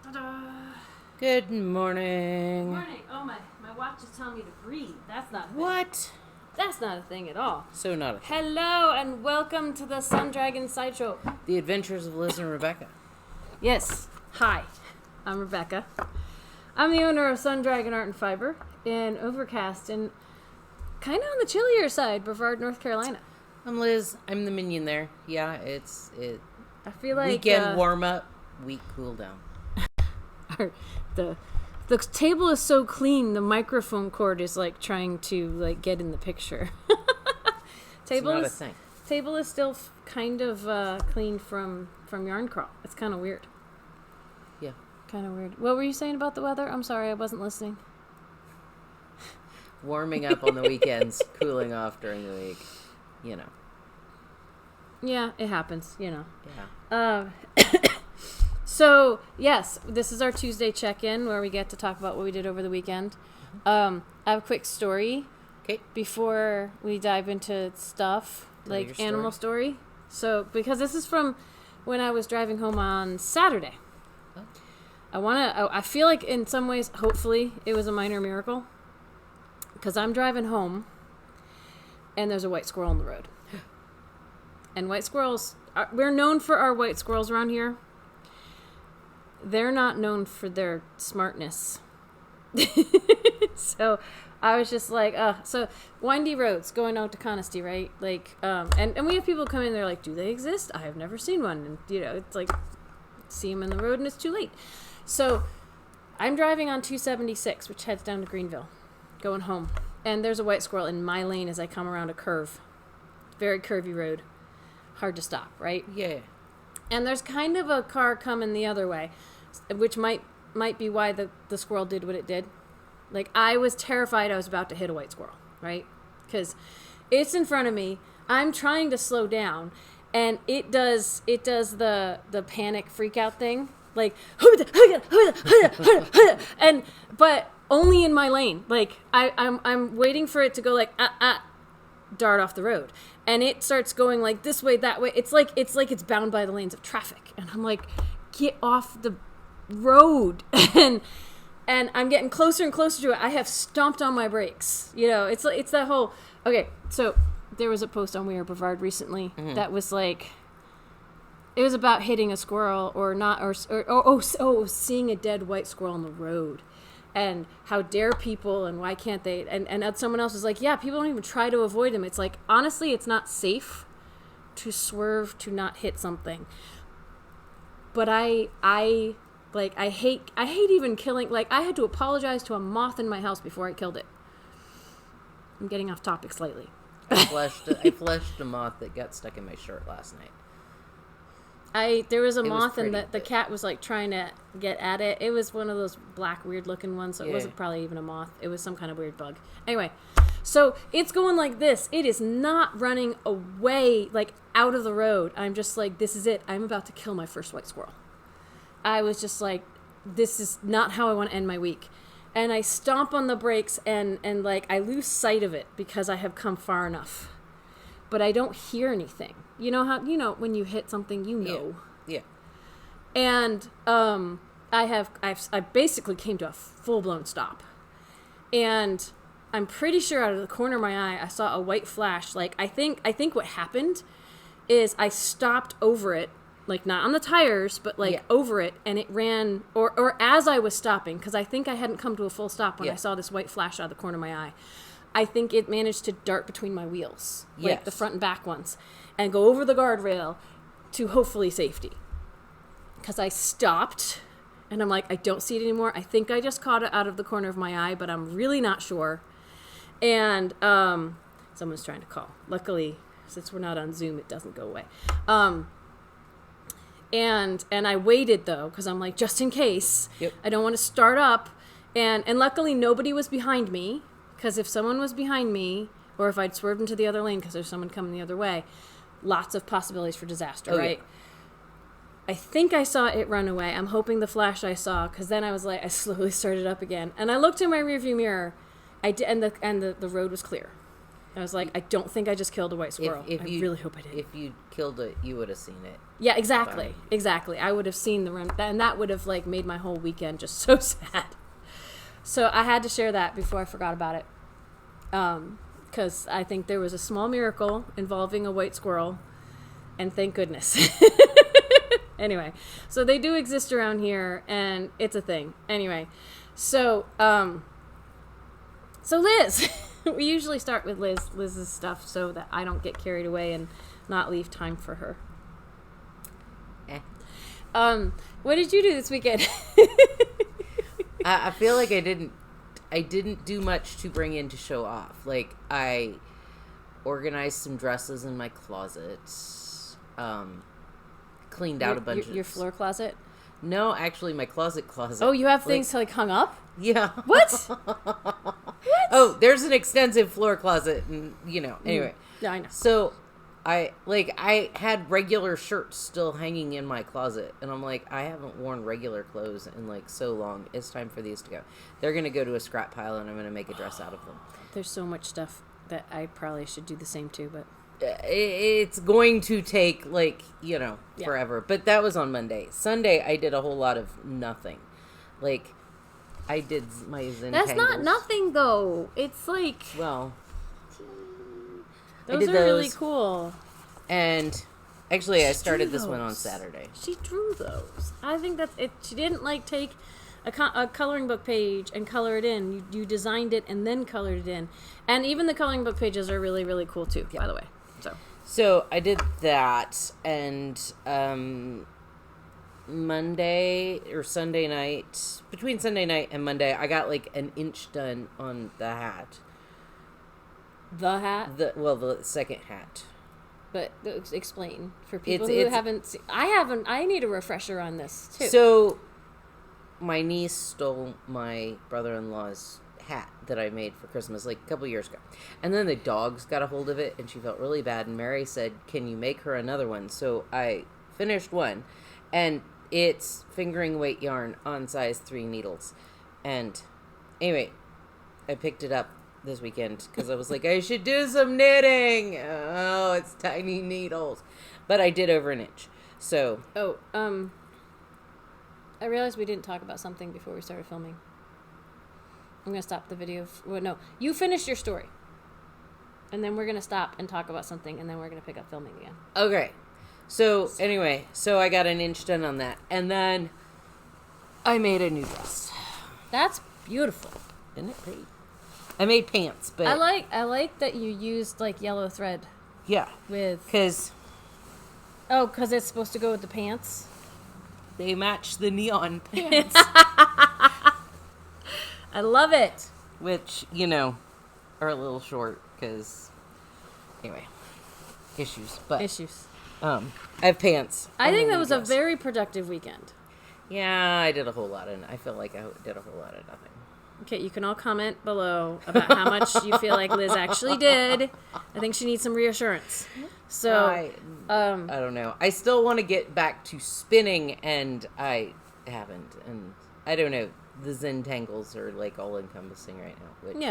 Ta-da. Good morning. Morning. Oh, my watch is telling me to breathe. That's not a thing. What? That's not a thing at all. So not a thing. Hello and welcome to the Sun Dragon Sideshow. The Adventures of Liz and Rebecca. Yes. Hi. I'm Rebecca. I'm the owner of Sun Dragon Art and Fiber in Overcast and kind of on the chillier side, Brevard, North Carolina. I'm Liz. I'm the minion there. Yeah, I feel like weekend warm up, week cool down. The table is so clean, the microphone cord is like trying to like get in the picture. Table it's not a thing. Table is still kind of clean from yarn crawl. It's kind of weird. Yeah. Kind of weird. What were you saying about the weather? I'm sorry, I wasn't listening. Warming up on the weekends, cooling off during the week. You know. Yeah, it happens, you know. Yeah. So, yes, this is our Tuesday check-in where we get to talk about what we did over the weekend. I have a quick story before we dive into stuff, like animal story. So, because this is from when I was driving home on Saturday. Oh. I feel like in some ways, hopefully, it was a minor miracle. Because I'm driving home, and there's a white squirrel on the road. And white squirrels, we're known for our white squirrels around here. They're not known for their smartness. So I was just like, so windy roads going out to Conisty, right? Like, and we have people come in, they're like, do they exist? I have never seen one. And, you know, it's like, see them in the road and it's too late. So I'm driving on 276, which heads down to Greenville, going home. And there's a white squirrel in my lane as I come around a curve. Very curvy road. Hard to stop, right? Yeah. And there's kind of a car coming the other way, which might be why the squirrel did what it did. Like, I was terrified I was about to hit a white squirrel, right? Because it's in front of me. I'm trying to slow down, and it does the panic freak out thing. Like, but only in my lane. Like, I'm waiting for it to go like, dart off the road. And it starts going like this way, that way. It's like it's bound by the lanes of traffic. And I'm like, get off the road. And I'm getting closer and closer to it. I have stomped on my brakes. You know, it's that whole, okay, so there was a post on We Are Brevard recently that was like, it was about hitting a squirrel or seeing a dead white squirrel on the road. And how dare people, and why can't they? And someone else was like, yeah, people don't even try to avoid them. It's like, honestly, it's not safe to swerve to not hit something. But I hate even killing. Like, I had to apologize to a moth in my house before I killed it. I'm getting off topic slightly. I fleshed a moth that got stuck in my shirt last night. There was a moth and the cat was like trying to get at it. It was one of those black weird looking ones, so it wasn't probably even a moth. It was some kind of weird bug. Anyway, so it's going like this. It is not running away, like out of the road. I'm just like, this is it. I'm about to kill my first white squirrel. I was just like, this is not how I want to end my week. And I stomp on the brakes and like I lose sight of it because I have come far enough. But I don't hear anything. You know how, when you hit something, Yeah. And I basically came to a full-blown stop. And I'm pretty sure out of the corner of my eye, I saw a white flash. Like, I think what happened is I stopped over it, like not on the tires, but like over it, and it ran, or as I was stopping, because I think I hadn't come to a full stop when I saw this white flash out of the corner of my eye. I think it managed to dart between my wheels, like the front and back ones, and go over the guardrail to hopefully safety. Because I stopped, and I'm like, I don't see it anymore. I think I just caught it out of the corner of my eye, but I'm really not sure. And someone's trying to call. Luckily, since we're not on Zoom, it doesn't go away. And I waited, though, because I'm like, just in case. Yep. I don't want to start up. And luckily, nobody was behind me. Because if someone was behind me, or if I'd swerved into the other lane because there's someone coming the other way, lots of possibilities for disaster, right? Yeah. I think I saw it run away. I'm hoping the flash I saw, because then I was like, I slowly started up again. And I looked in my rearview mirror, and the road was clear. I was like, I don't think I just killed a white squirrel. I really hope I did. If you killed it, you would have seen it. Yeah, exactly. Exactly. I would have seen and that would have like made my whole weekend just so sad. So I had to share that before I forgot about it. Because I think there was a small miracle involving a white squirrel, and thank goodness. Anyway, so they do exist around here, and it's a thing. Anyway, so Liz, we usually start with Liz's stuff so that I don't get carried away and not leave time for her. What did you do this weekend? I feel like I didn't do much to bring in to show off. Like, I organized some dresses in my closet, cleaned out a bunch of... Your floor closet? No, actually, my closet. Oh, you have things hung up? Yeah. What? What? Oh, there's an extensive floor closet, and, anyway. Yeah, I know. So, I had regular shirts still hanging in my closet, and I'm like, I haven't worn regular clothes in, so long. It's time for these to go. They're going to go to a scrap pile, and I'm going to make a dress out of them. There's so much stuff that I probably should do the same too, but... It's going to take, forever. But that was on Monday. Sunday, I did a whole lot of nothing. I did my Zentangles. That's not nothing, though. It's like... Well... Those are really cool. And actually, I started this one on Saturday. She drew those. I think that's it. She didn't take a coloring book page and color it in. You designed it and then colored it in. And even the coloring book pages are really, really cool too, by the way. So I did that, and Monday or Sunday night, between Sunday night and Monday, I got an inch done on the hat. The hat? The second hat. But explain for people who haven't seen. I need a refresher on this too. So my niece stole my brother-in-law's hat that I made for Christmas a couple years ago. And then the dogs got a hold of it, and she felt really bad, and Mary said, can you make her another one? So I finished one, and it's fingering weight yarn on size 3 needles. And anyway, I picked it up this weekend because I was like, I should do some knitting. Oh, it's tiny needles. But I did over an inch. So. I realized we didn't talk about something before we started filming. I'm going to stop the video. No, you finish your story. And then we're going to stop and talk about something, and then we're going to pick up filming again. Okay. So, anyway, I got an inch done on that. And then I made a new dress. That's beautiful. Isn't it pretty? I made pants, but... I like that you used, yellow thread. Yeah. With... Because... Oh, because it's supposed to go with the pants? They match the neon pants. I love it. Which, are a little short, because... Anyway. Issues. I have pants. I think that was a very productive weekend. Yeah, I did a whole lot, and I feel like I did a whole lot of nothing. Okay, you can all comment below about how much you feel like Liz actually did. I think she needs some reassurance. So, I don't know. I still want to get back to spinning, and I haven't. And I don't know. The Zentangles are all encompassing right now. Which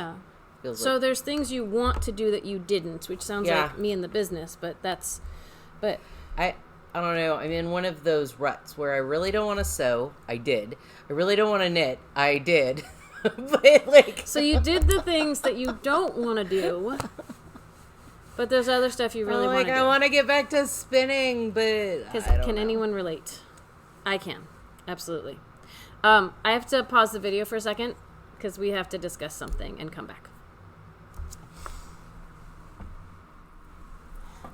feels so there's things you want to do that you didn't, which sounds like me in the business, but I don't know. I'm in one of those ruts where I really don't want to sew. I did. I really don't want to knit. I did. But so you did the things that you don't want to do, but there's other stuff you really want to do. I want to get back to spinning, but can anyone relate? I can, absolutely. I have to pause the video for a second because we have to discuss something and come back.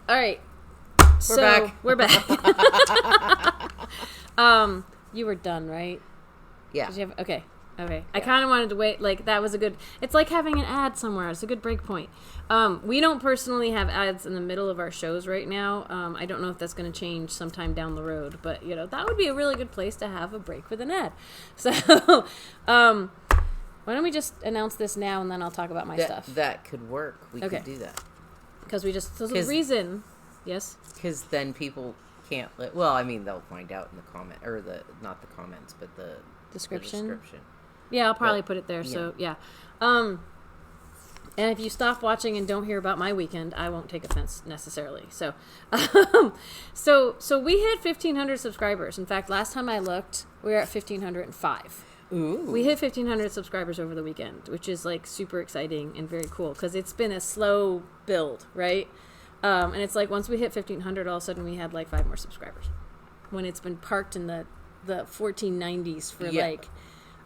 All right, we're back. You were done, right? Yeah. Did you have, okay. Yeah. I kind of wanted to wait. That was a good... It's like having an ad somewhere. It's a good break point. We don't personally have ads in the middle of our shows right now. I don't know if that's going to change sometime down the road. But, that would be a really good place to have a break with an ad. So, why don't we just announce this now and then I'll talk about my stuff. That could work. We could do that. Because so the reason... Yes? Because then people can't... they'll find out in the comment... Or not the comments, but the description. The description. Yeah, I'll probably put it there. So, yeah. And if you stop watching and don't hear about my weekend, I won't take offense necessarily. So, so we hit 1,500 subscribers. In fact, last time I looked, we were at 1,505. Ooh. We hit 1,500 subscribers over the weekend, which is like super exciting and very cool because it's been a slow build, right? And it's like once we hit 1,500, all of a sudden we had like 5 more subscribers. When it's been parked in the 1490s for like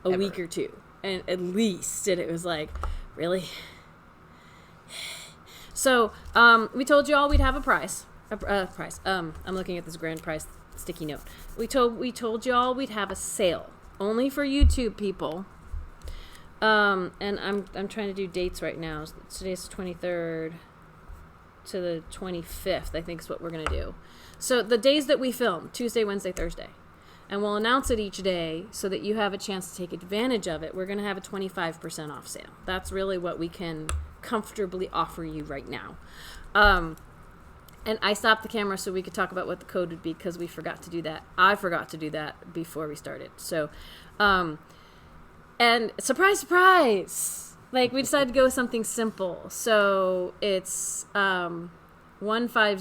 a week or two, and at least, and it was like, really. So we told you all we'd have a prize. I'm looking at this grand prize sticky note. We told you all we'd have a sale. Only for YouTube people. And I'm trying to do dates right now. Today's the 23rd to the 25th, I think is what we're going to do. So the days that we film, Tuesday, Wednesday, Thursday. And we'll announce it each day so that you have a chance to take advantage of it. We're going to have a 25% off sale. That's really what we can comfortably offer you right now. And I stopped the camera so we could talk about what the code would be because we forgot to do that. I forgot to do that before we started. So, and surprise, surprise! Like, we decided to go with something simple. So, it's 1500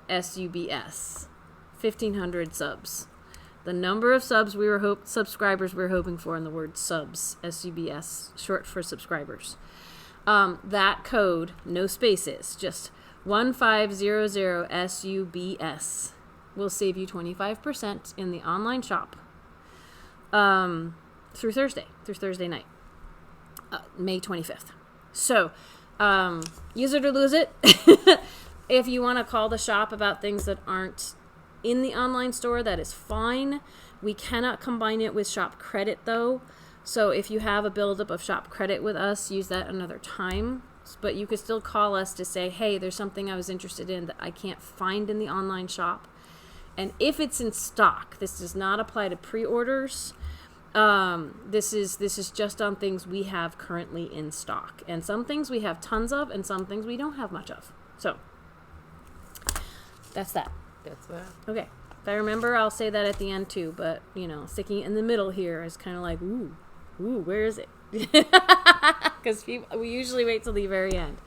SUBS. 1,500 subs. The number of subs subscribers we were hoping for in the word subs. SUBS, short for subscribers. That code, no spaces, just 1500 SUBS will save you 25% in the online shop through Thursday night, May 25th. So, use it or lose it. If you want to call the shop about things that aren't in the online store, that is fine. We cannot combine it with shop credit, though. So if you have a buildup of shop credit with us, use that another time. But you could still call us to say, hey, there's something I was interested in that I can't find in the online shop. And if it's in stock, this does not apply to pre-orders. This is just on things we have currently in stock. And some things we have tons of, and some things we don't have much of. So that's that. That's that. Okay. If I remember, I'll say that at the end too. But, sticking it in the middle here is kind of like, ooh, where is it? Because we usually wait till the very end.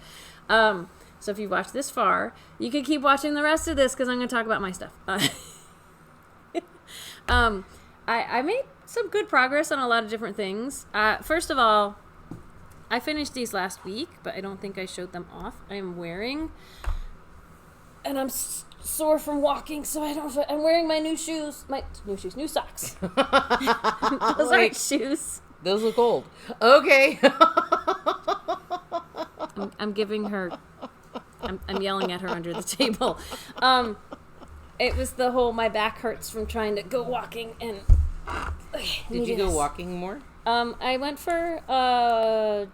So if you've watched this far, you could keep watching the rest of this because I'm going to talk about my stuff. I made some good progress on a lot of different things. First of all, I finished these last week, but I don't think I showed them off. I am wearing, and I'm sore from walking, so I'm wearing my new shoes. New socks. Those aren't shoes. Those look old. Okay. I'm giving her. I'm yelling at her under the table. It was the whole my back hurts from trying to go walking and. Did you go walking more? I went for about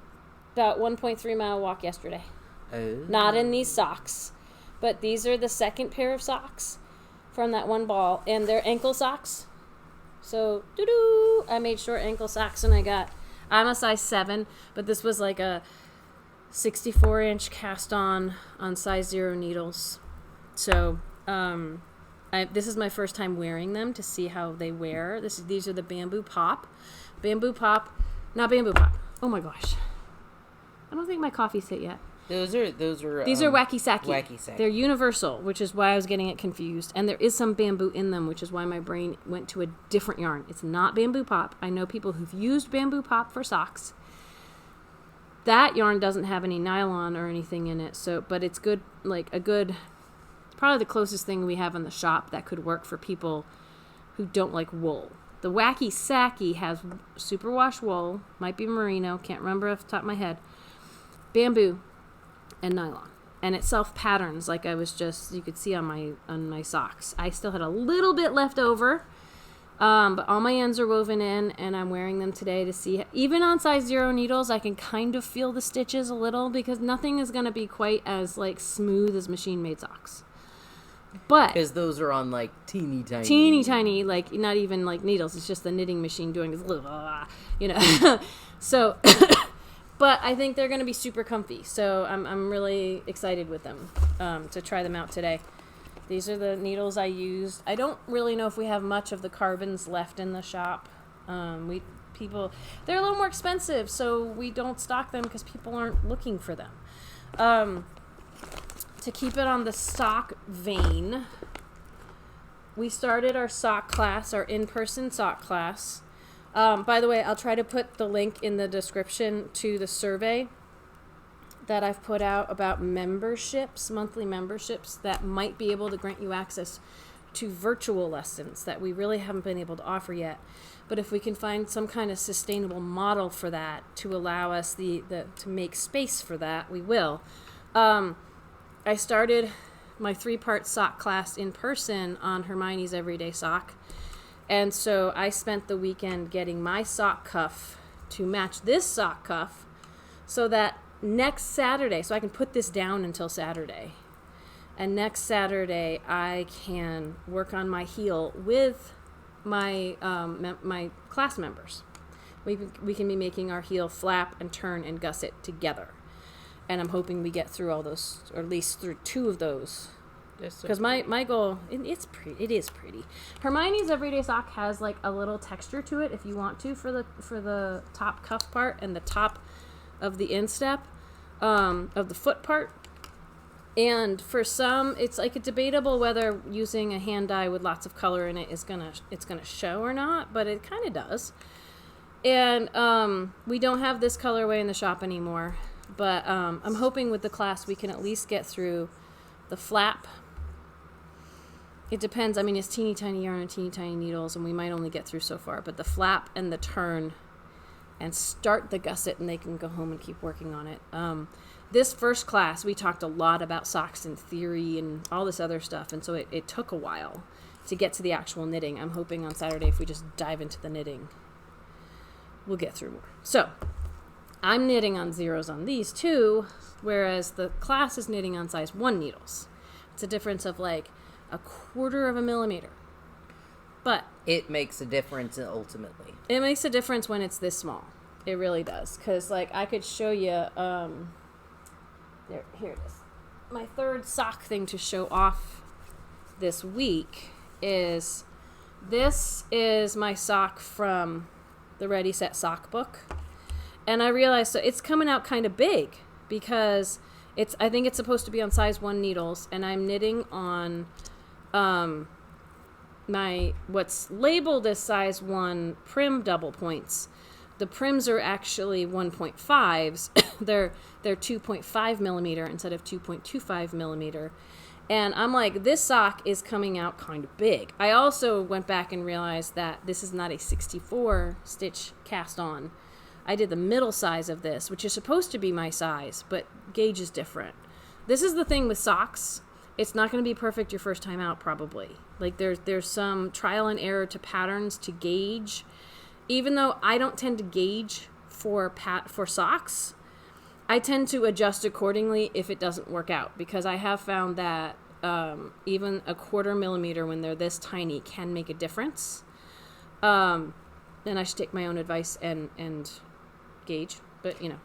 1.3 mile walk yesterday. Oh. Not in these socks, but these are the second pair of socks from that one ball, and they're ankle socks. So, I made short ankle socks, and I'm a size 7, but this was like a 64-inch cast on size 0 needles. So, this is my first time wearing them to see how they wear. These are the Bamboo Pop. Not Bamboo Pop. Oh my gosh. I don't think my coffee's hit yet. These are Wacky Sacky. Wacky Sacky. They're universal, which is why I was getting it confused. And there is some bamboo in them, which is why my brain went to a different yarn. It's not Bamboo Pop. I know people who've used Bamboo Pop for socks. That yarn doesn't have any nylon or anything in it, but it's good, probably the closest thing we have in the shop that could work for people who don't like wool. The Wacky Sacky has superwash wool, might be merino, can't remember off the top of my head, bamboo, and nylon. And it self-patterns like you could see on my socks. I still had a little bit left over, but all my ends are woven in, and I'm wearing them today to see. Even on size 0 needles, I can kind of feel the stitches a little because nothing is going to be quite as smooth as machine-made socks. But because those are on teeny tiny, not even needles. It's just the knitting machine doing this little, So, but I think they're going to be super comfy. So I'm really excited with them to try them out today. These are the needles I used. I don't really know if we have much of the carbons left in the shop. They're a little more expensive, so we don't stock them because people aren't looking for them. To keep it on the sock vein, we started our sock class, our in-person sock class. By the way, I'll try to put the link in the description to the survey that I've put out about memberships, monthly memberships that might be able to grant you access to virtual lessons that we really haven't been able to offer yet. But if we can find some kind of sustainable model for that to allow us to make space for that, we will. I started my 3-part sock class in person on Hermione's Everyday Sock. And so I spent the weekend getting my sock cuff to match this sock cuff so that next Saturday, so I can put this down until Saturday. And next Saturday, I can work on my heel with my my class members. We can be making our heel flap and turn and gusset together. And I'm hoping we get through all those, or at least through 2 of those. Because my goal, it is pretty. Hermione's Everyday Sock has like a little texture to it if you want to for the top cuff part and the top of the instep of the foot part. And for some, it's like debatable whether using a hand dye with lots of color in it it's gonna show or not, but it kind of does. And we don't have this colorway in the shop anymore, but I'm hoping with the class we can at least get through the flap. It depends. I mean, it's teeny tiny yarn and teeny tiny needles, and we might only get through so far. But the flap and the turn, and start the gusset, and they can go home and keep working on it. This first class, we talked a lot about socks and theory and all this other stuff, and so it took a while to get to the actual knitting. I'm hoping on Saturday, if we just dive into the knitting, we'll get through more. So I'm knitting on zeros on these 2, whereas the class is knitting on size 1 needles. It's a difference of like 1/4 of a millimeter. But it makes a difference ultimately. It makes a difference when it's this small. It really does. Because like I could show you, here it is. My 3rd sock thing to show off this week is, this is my sock from the Ready Set Sock book. And I realized, so it's coming out kind of big because I think it's supposed to be on size 1 needles, and I'm knitting on my what's labeled as size 1 prim double points. The prims are actually 1.5s. they're 2.5 millimeter instead of 2.25 millimeter. And I'm like, this sock is coming out kind of big. I also went back and realized that this is not a 64 stitch cast on. I did the middle size of this, which is supposed to be my size, but gauge is different. This is the thing with socks. It's not going to be perfect your first time out, probably. Like there's some trial and error to patterns to gauge. Even though I don't tend to gauge for socks, I tend to adjust accordingly if it doesn't work out, because I have found that even 1/4 millimeter when they're this tiny can make a difference. And I should take my own advice and gauge, but you know.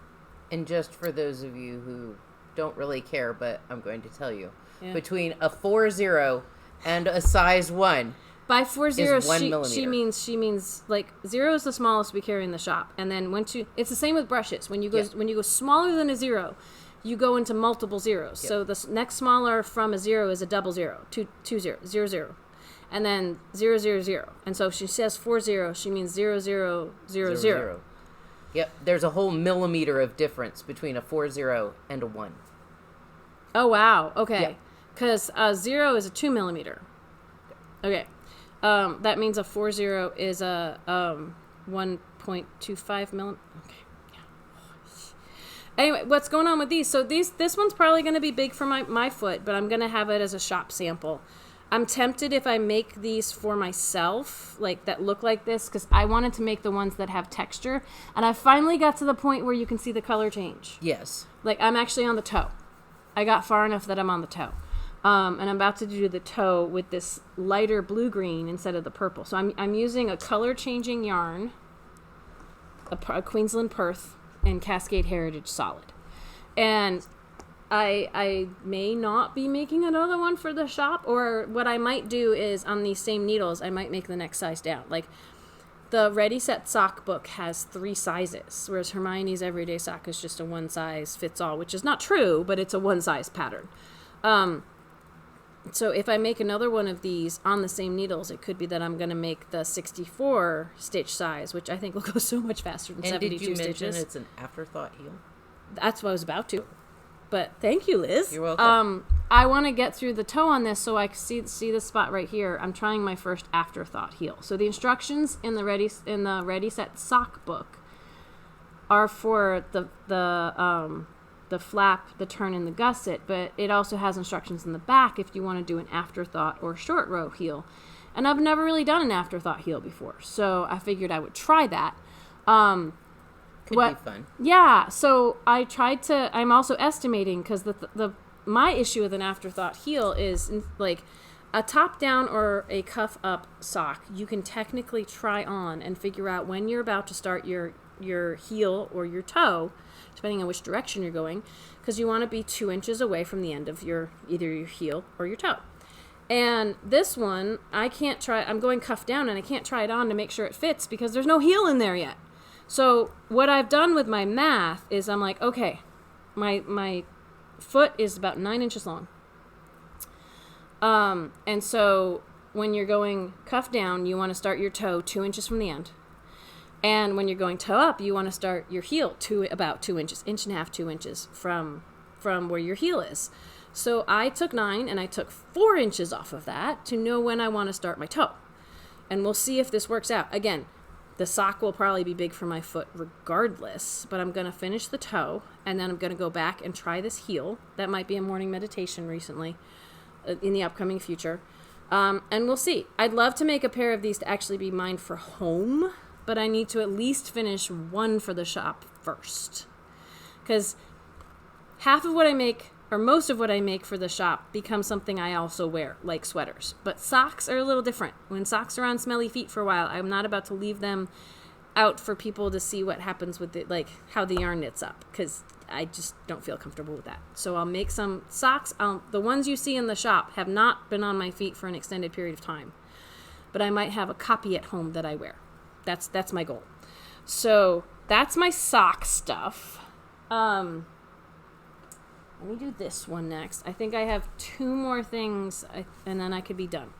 And just for those of you who don't really care, but I'm going to tell you, Yeah. between a 40 and a size 1. By 40, is 1 millimeter. she means like 0 is the smallest we carry in the shop, and then it's the same with brushes. When you go smaller than a 0, you go into multiple zeros. Yep. So the next smaller from a 0 is a double 0, 2 0, 0 0, and then 0 0 0. And so if she says 40, she means 0 0 0 0. Yep, there's a whole millimeter of difference between a 40 and a 1. Oh wow, okay, because 0 is a 2 millimeter. Okay. That means a 40 is a 1.25 millimeter. Okay. Yeah. Anyway, what's going on with these? So this one's probably going to be big for my foot, but I'm going to have it as a shop sample. I'm tempted if I make these for myself, like that look like this, because I wanted to make the ones that have texture, and I finally got to the point where you can see the color change. Yes. Like I'm actually on the toe. I got far enough that I'm on the toe. And I'm about to do the toe with this lighter blue-green instead of the purple. So I'm using a color-changing yarn, a Queensland Perth, and Cascade Heritage Solid. And I may not be making another one for the shop, or what I might do is on these same needles, I might make the next size down. Like the Ready Set sock book has 3 sizes, whereas Hermione's everyday sock is just a one size fits all, which is not true, but it's a one size pattern. So if I make another one of these on the same needles, it could be that I'm going to make the 64 stitch size, which I think will go so much faster than 72 stitches. And did you mention it's an afterthought heel? That's what I was about to. But thank you, Liz. You're welcome. I want to get through the toe on this so I can see the spot right here. I'm trying my first afterthought heel. So the instructions in the Ready Set sock book are for the flap, the turn, and the gusset, but it also has instructions in the back if you want to do an afterthought or short row heel. And I've never really done an afterthought heel before, so I figured I would try that. Could be fun. Yeah, so I tried to, I'm also estimating, because my issue with an afterthought heel is like a top down or a cuff up sock. You can technically try on and figure out when you're about to start your heel or your toe, depending on which direction you're going, because you want to be 2 inches away from the end of either your heel or your toe. And this one, I can't try, I'm going cuff down and I can't try it on to make sure it fits because there's no heel in there yet. So what I've done with my math is I'm like, okay, my foot is about 9 inches long. And so when you're going cuff down, you want to start your toe 2 inches from the end. And when you're going toe up, you want to start your heel about 2 inches, 1.5 inches from where your heel is. So I took 9 and I took 4 inches off of that to know when I want to start my toe. And we'll see if this works out. Again, the sock will probably be big for my foot regardless, but I'm going to finish the toe and then I'm going to go back and try this heel. That might be a morning meditation recently in the upcoming future. And we'll see. I'd love to make a pair of these to actually be mine for home, but I need to at least finish one for the shop first. Because half of what I make, or most of what I make for the shop, becomes something I also wear, like sweaters. But socks are a little different. When socks are on smelly feet for a while, I'm not about to leave them out for people to see what happens with it, like how the yarn knits up, because I just don't feel comfortable with that. So I'll make some socks. The ones you see in the shop have not been on my feet for an extended period of time. But I might have a copy at home that I wear. That's my goal. So that's my sock stuff. Let me do this one next. I think I have 2 more things, and then I could be done.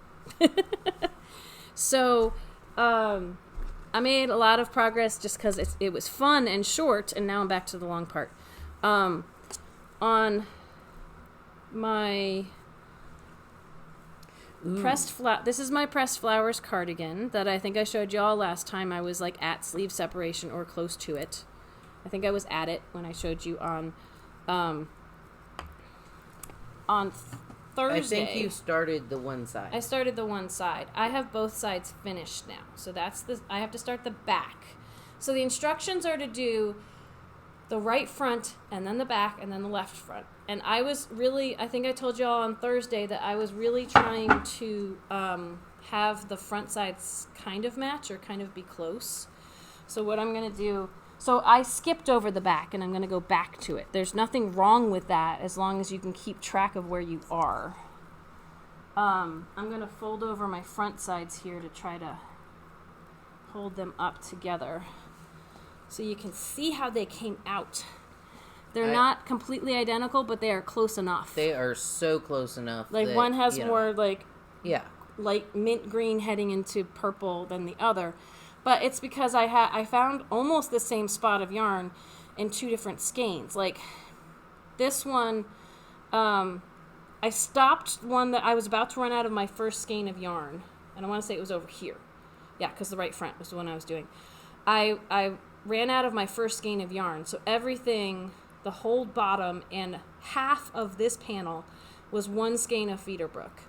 So I made a lot of progress just because it was fun and short, and now I'm back to the long part. On my this is my pressed flowers cardigan that I think I showed y'all last time I was like at sleeve separation or close to it. I think I was at it when I showed you on Thursday. I think you started the one side. I started the one side. I have both sides finished now. So I have to start the back. So the instructions are to do the right front and then the back and then the left front. And I think I told y'all on Thursday that I was really trying to have the front sides kind of match or kind of be close. So what I'm going to do, so I skipped over the back and I'm going to go back to it. There's nothing wrong with that as long as you can keep track of where you are. I'm going to fold over my front sides here to try to hold them up together so you can see how they came out. They're not completely identical, but they are close enough. They are so close enough. Like one has more like yeah, light mint green heading into purple than the other. But it's because I found almost the same spot of yarn in 2 different skeins. Like this one, I stopped one that I was about to run out of my first skein of yarn. And I want to say it was over here. Yeah, because the right front was the one I was doing. I ran out of my first skein of yarn. So everything, the whole bottom and half of this panel was 1 skein of Feederbrook.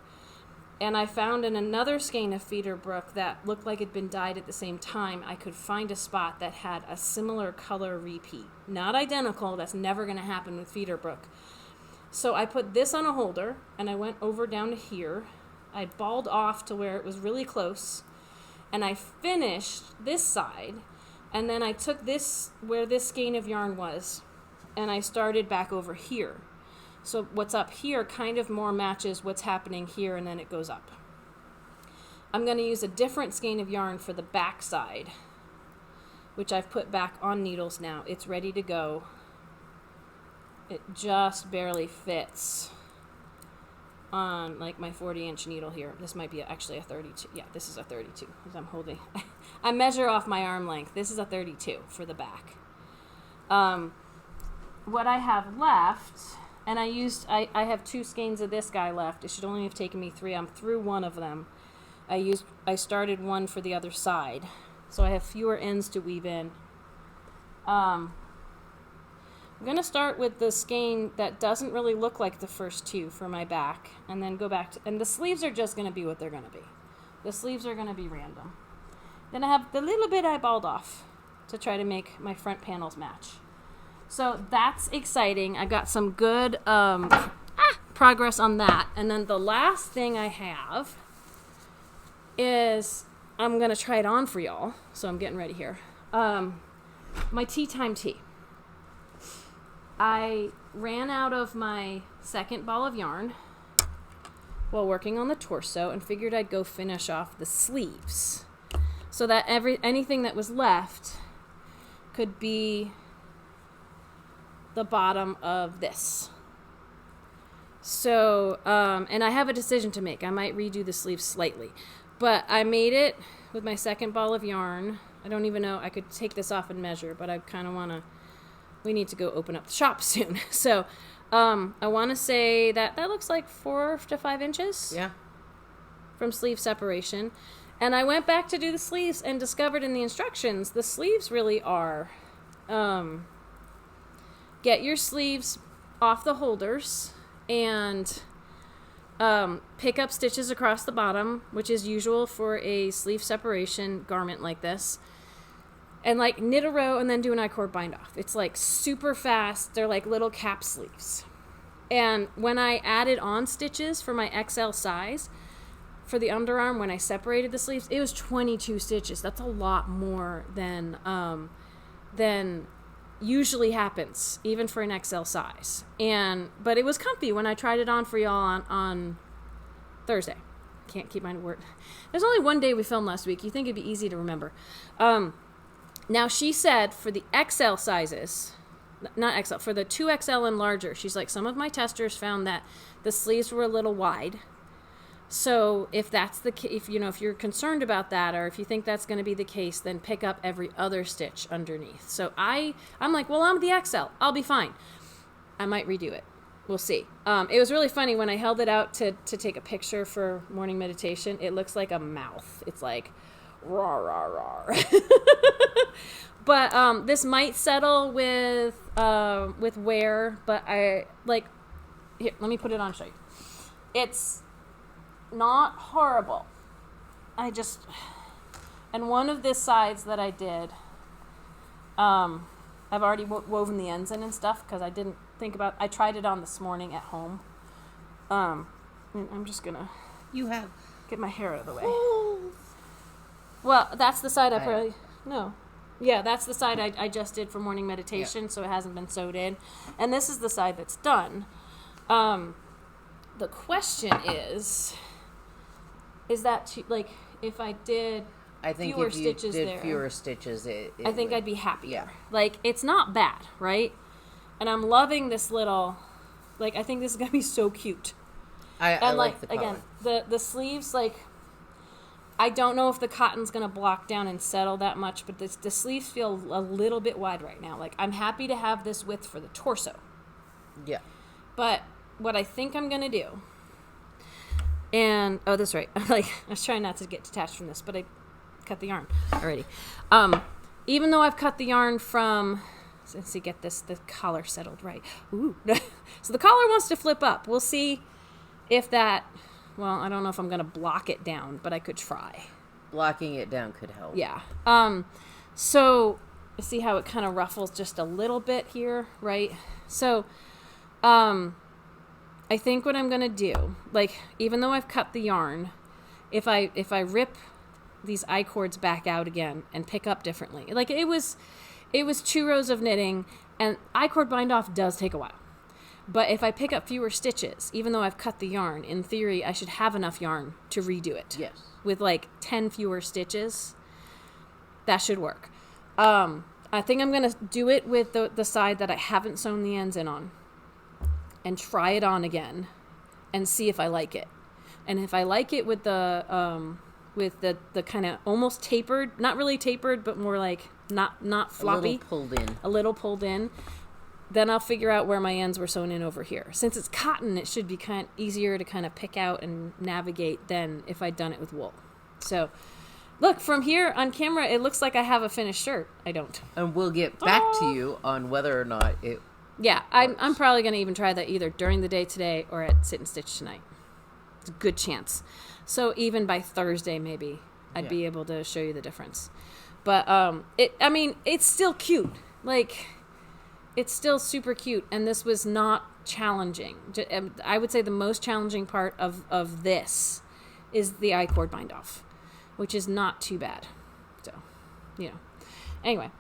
And I found in another skein of Feederbrook that looked like it'd been dyed at the same time, I could find a spot that had a similar color repeat. Not identical, that's never going to happen with Feederbrook. So I put this on a holder, and I went over down to here. I balled off to where it was really close, and I finished this side, and then I took this, where this skein of yarn was, and I started back over here. So what's up here kind of more matches what's happening here, and then it goes up. I'm going to use a different skein of yarn for the back side, which I've put back on needles now. It's ready to go. It just barely fits on like my 40-inch needle here. This might be actually a 32. Yeah, this is a 32 because I'm holding. I measure off my arm length. This is a 32 for the back. What I have left, and I have 2 skeins of this guy left. It should only have taken me 3. I'm through one of them. I started one for the other side, so I have fewer ends to weave in. I'm going to start with the skein that doesn't really look like the first 2 for my back, and then go back to, and the sleeves are just going to be what they're going to be. The sleeves are going to be random. Then I have the little bit I balled off to try to make my front panels match. So that's exciting. I got some good progress on that. And then the last thing I have is, I'm going to try it on for y'all. So I'm getting ready here. My tea time tee. I ran out of my second ball of yarn while working on the torso and figured I'd go finish off the sleeves so that anything that was left could be the bottom of this. So, and I have a decision to make. I might redo the sleeves slightly, but I made it with my second ball of yarn. I don't even know, I could take this off and measure, but I kind of we need to go open up the shop soon. So, I want to say that looks like 4 to 5 inches. Yeah. From sleeve separation. And I went back to do the sleeves and discovered in the instructions, the sleeves really are, get your sleeves off the holders and pick up stitches across the bottom, which is usual for a sleeve separation garment like this. And like knit a row and then do an I-cord bind off. It's like super fast. They're like little cap sleeves. And when I added on stitches for my XL size, for the underarm, when I separated the sleeves, it was 22 stitches. That's a lot more than usually happens, even for an XL size. But it was comfy when I tried it on for y'all on Thursday. Can't keep my word. There's only one day we filmed last week. You think it'd be easy to remember. Now, she said for the XL sizes, not XL, for the 2XL and larger, she's like, some of my testers found that the sleeves were a little wide. So if that's if you're concerned about that, or if you think that's going to be the case, then pick up every other stitch underneath. So I'm like, well, I'm the XL. I'll be fine. I might redo it. We'll see. It was really funny when I held it out to take a picture for morning meditation. It looks like a mouth. It's like, rawr, rawr, rawr. But this might settle with wear, but here, let me put it on and show you. It's not horrible. And one of the sides that I did, I've already woven the ends in and stuff because I didn't think about, I tried it on this morning at home. I'm just gonna get my hair out of the way. Well, that's the side that's the side I just did for morning meditation, so it hasn't been sewed in. And this is the side that's done. The question is that, if I did fewer stitches there, fewer stitches, I think I'd be happier. Yeah. It's not bad, right? And I'm loving this little, I think this is going to be so cute. I like the color. Again, the sleeves, I don't know if the cotton's going to block down and settle that much, but the sleeves feel a little bit wide right now. I'm happy to have this width for the torso. Yeah. But what I think I'm going to do, and, that's right. I was trying not to get detached from this, but I cut the yarn already. Even though I've cut the yarn from, since you get the collar settled right. Ooh. So the collar wants to flip up. We'll see if that, well, I don't know if I'm going to block it down, but I could try. Blocking it down could help. Yeah. So see how it kind of ruffles just a little bit here, right? So, I think what I'm going to do, even though I've cut the yarn, if I rip these I-cords back out again and pick up differently, it was 2 rows of knitting, and I-cord bind off does take a while. But if I pick up fewer stitches, even though I've cut the yarn, in theory, I should have enough yarn to redo it. Yes. With like 10 fewer stitches, that should work. I think I'm going to do it with the side that I haven't sewn the ends in on and try it on again and see if I like it. And if I like it with the kind of almost tapered, not really tapered, but more like not floppy. A little pulled in. Then I'll figure out where my ends were sewn in over here. Since it's cotton, it should be kind of easier to kind of pick out and navigate than if I'd done it with wool. So, look, from here on camera, it looks like I have a finished shirt. I don't. And we'll get back to you on whether or not it Yeah, I'm probably going to even try that either during the day today or at Sit and Stitch tonight. It's a good chance. So even by Thursday, maybe, I'd be able to show you the difference. But, it's still cute. Like, it's still super cute. And this was not challenging. I would say the most challenging part of this is the I-cord bind off, which is not too bad. So, Anyway,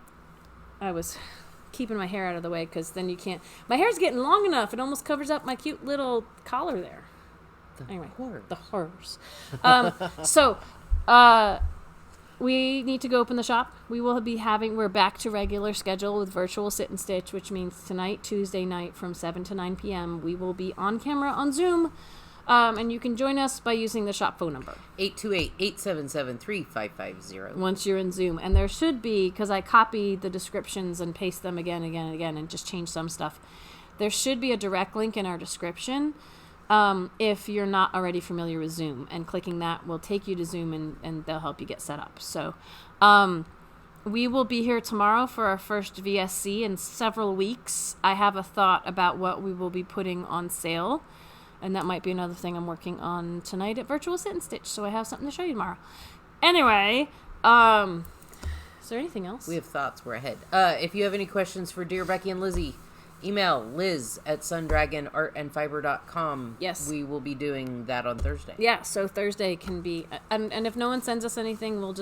I was keeping my hair out of the way because then you can't. My hair's getting long enough; it almost covers up my cute little collar there. The horrors. We need to go open the shop. We're back to regular schedule with virtual Sit and Stitch, which means tonight, Tuesday night, from 7 to 9 p.m. we will be on camera on Zoom. And you can join us by using the shop phone number. 828-877-3550. Once you're in Zoom. And there should be, because I copied the descriptions and paste them again and just change some stuff. There should be a direct link in our description if you're not already familiar with Zoom. And clicking that will take you to Zoom and they'll help you get set up. So we will be here tomorrow for our first VSC in several weeks. I have a thought about what we will be putting on sale. And that might be another thing I'm working on tonight at Virtual Sit and Stitch. So I have something to show you tomorrow. Anyway, is there anything else? We have thoughts. We're ahead. If you have any questions for Dear Becky and Lizzie, email liz@sundragonartandfiber.com. Yes. We will be doing that on Thursday. Yeah, so Thursday can be... And if no one sends us anything, we'll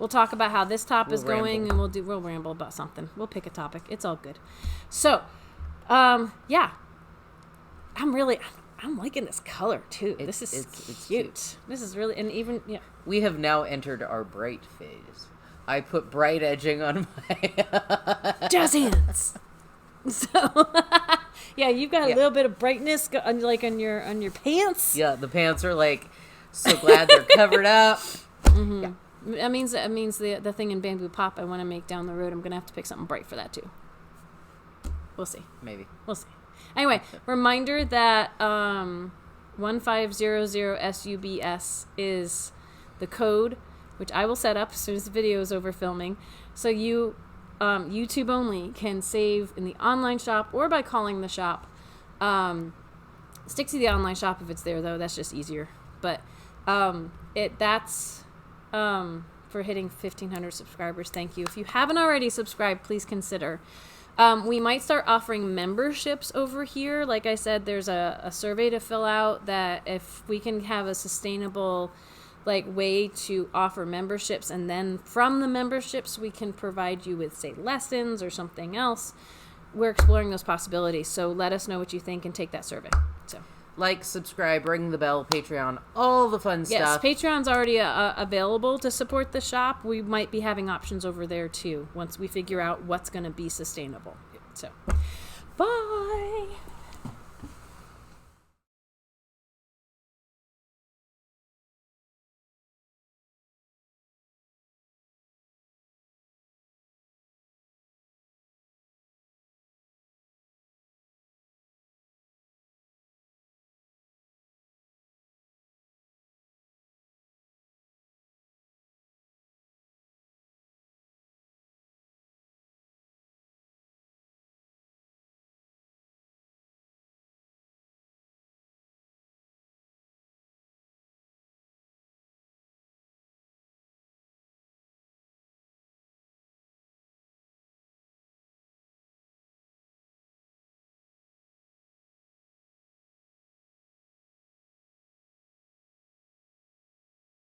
talk about how this top is going. And we'll ramble about something. We'll pick a topic. It's all good. So, yeah. I'm liking this color too. This is cute. This is really, and even, We have now entered our bright phase. I put bright edging on my jazz hands. So, yeah, you've got a little bit of brightness on your pants. Yeah, the pants are like, so glad they're covered up. Mm-hmm. Yeah. That means the thing in Bamboo Pop I want to make down the road, I'm going to have to pick something bright for that too. We'll see. Maybe. We'll see. Anyway, reminder that 1500SUBS is the code, which I will set up as soon as the video is over filming. So you, YouTube only, can save in the online shop or by calling the shop. Stick to the online shop if it's there, though. That's just easier. But that's for hitting 1,500 subscribers. Thank you. If you haven't already subscribed, please consider. We might start offering memberships over here. Like I said, there's a survey to fill out that if we can have a sustainable way to offer memberships, and then from the memberships we can provide you with, say, lessons or something else. We're exploring those possibilities. So let us know what you think and take that survey. So subscribe, ring the bell, Patreon, all the fun stuff. Yes, Patreon's already available to support the shop. We might be having options over there, too, once we figure out what's going to be sustainable. So, bye!